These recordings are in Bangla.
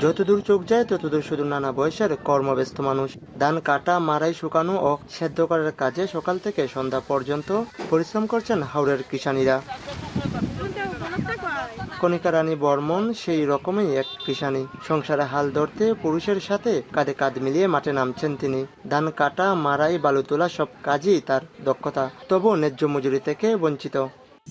যতদূর চোখ যায় ততদূর শুধু নানা বয়সের কর্মব্যস্ত মানুষ। ধান কাটা, মাড়াই, শুকানো ও সেদ্ধ করার কাজে সকাল থেকে সন্ধ্যা পর্যন্ত পরিশ্রম করছেন হাওড়ের কৃষানীরা। কণিকা রানী বর্মন সেই রকমই এক কৃষানী। সংসারে হাল ধরতে পুরুষের সাথে কাঁধে কাঁধ মিলিয়ে মাঠে নামছেন তিনি। ধান কাটা, মাড়াই, বালু তোলা সব কাজই তার দক্ষতা, তবু ন্যায্য মজুরি থেকে বঞ্চিত।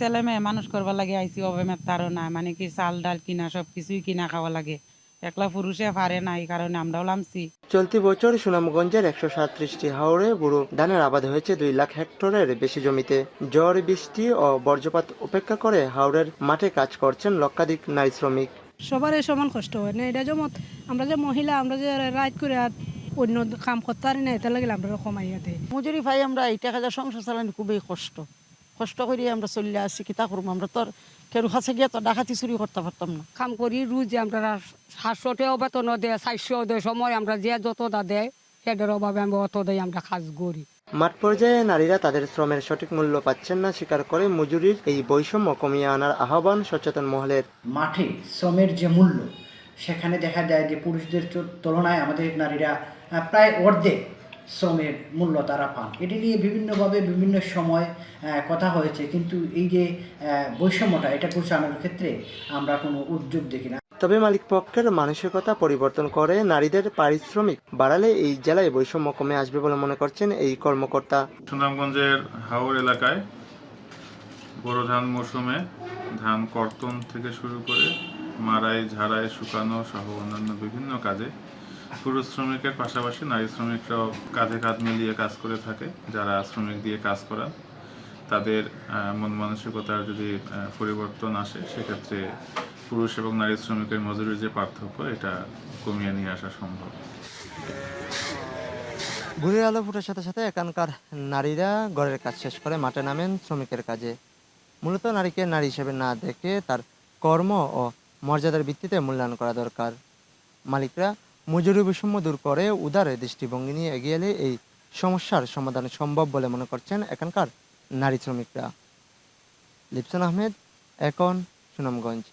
ছেলে মেয়ে মানুষ করবার লাগে আইসি অবেমের তারও না, মানে কি চাল ডাল কিনা সব কিছুই কিনা খাওয়া লাগে, একলা পুরুষে পারে না, এই কারণে আমরাও নামছি। চলতি বছর সুনামগঞ্জের 137টি হাওরে বুড়ো ধানের আবাদ হয়েছে 2 লাখ হেক্টরের বেশি জমিতে। ঝড়, বৃষ্টি ও বজ্রপাত উপেক্ষা করে হাওরের মাঠে কাজ করছেন লক্ষাধিক নারী শ্রমিক। সবারই সমান কষ্ট হয় না, এটা যেমন আমরা যে মহিলা আমরা যে রাইড করে অন্য কাম করতে পারি না, এটা লাগলে আমরা কমাইয়া দেয় মজুরি পাই। আমরা এই টাকা সংসার চালানো খুবই কষ্ট করি আমরা চলে আসছি। কিতা করবো, আমরা তোর কেউ কাছে গিয়ে তো ডাকাতি চুরি করতে পারতাম না। কাম করি রোজ আমরা 700 বেতন দেয়, 400 দেয়, সময় আমরা যে যতটা দেয় সেটার অভাবে আমরা অত দেয়, আমরা কাজ করি। মাঠ পর্যায়ে নারীরা তাদের শ্রমের সঠিক মূল্য পাচ্ছেন না স্বীকার করে মজুরির এই বৈষম্য কমিয়ে আনার আহ্বান সচেতন মহলের। মাঠে শ্রমের যে মূল্য, সেখানে দেখা যায় যে পুরুষদের তুলনায় আমাদের নারীরা প্রায় অর্ধেক শ্রমের মূল্য তারা পান। এটি নিয়ে বিভিন্নভাবে বিভিন্ন সময় কথা হয়েছে, কিন্তু এই যে বৈষম্যটা, এটা ঘোচানোর ক্ষেত্রে আমরা কোনো উদ্যোগ দেখি না। তবে মালিক পক্ষের মানসিকতা পরিবর্তন করে নারীদের পারিশ্রমিক বাড়ালে এই জেলায় বৈষম্য কমে আসবে বলে মনে করছেন এই কর্মকর্তা। সুনামগঞ্জের হাওর এলাকায় বোরো ধান মৌসুমে ধান কর্তন থেকে শুরু করে মাড়াই, ঝাড়াই, শুকানো সহ অন্যান্য বিভিন্ন কাজে পুরুষ শ্রমিকের পাশাপাশি নারী শ্রমিকরাও কাঁধে কাঁধ মিলিয়ে কাজ করে থাকে। যারা শ্রমিক দিয়ে কাজ করান তাদের মন মানসিকতার যদি পরিবর্তন আসে, সেক্ষেত্রে পুরুষ এবং নারী শ্রমিকের মজুরির যে পার্থক্য, এটা কমিয়ে নিয়ে আসা সম্ভব। ভোরের আলো ফুটার সাথে সাথে এখানকার নারীরা ঘরের কাজ শেষ করে মাঠে নামেন শ্রমিকের কাজে। মূলত নারীকে নারী হিসেবে না দেখে তার কর্ম ও মর্যাদার ভিত্তিতে মূল্যায়ন করা দরকার। মালিকরা মজুরি বৈষম্য দূর করে উদার দৃষ্টিভঙ্গি নিয়ে এগিয়ে এলে এই সমস্যার সমাধান সম্ভব বলে মনে করছেন এখানকার নারী শ্রমিকরা। লিপসন আহমেদ, এখন, সুনামগঞ্জ।